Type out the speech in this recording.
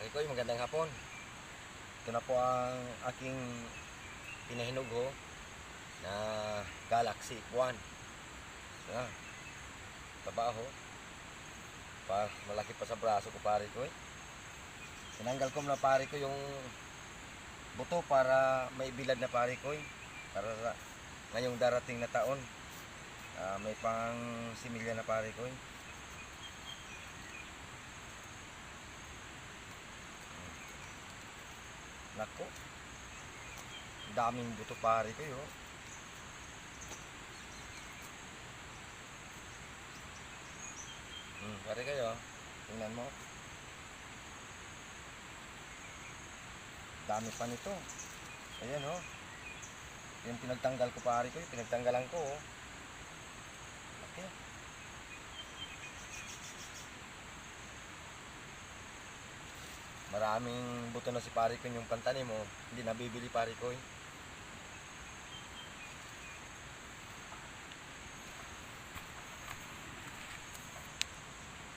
Pare ko, magandang hapon. Ito na po ang aking pinahinugho na Galaxy 1. Ah, trabaho. Malaki pa sa braso ko pare ko eh. Tinanggal ko na pare ko yung buto para may bilad na pare ko eh. Para sa ngayong darating na taon. May pang similya na pare ko eh. Nako. Daming buto pare ko yo. Pare kayo. Tingnan mo. Dami pa nito. Ayan oh. Yung pinagtanggal ko pare ko, pinagtanggalan ko oh. Okay. Maraming buto na si pare ko yung pantanim mo. Hindi nabibili pare ko eh.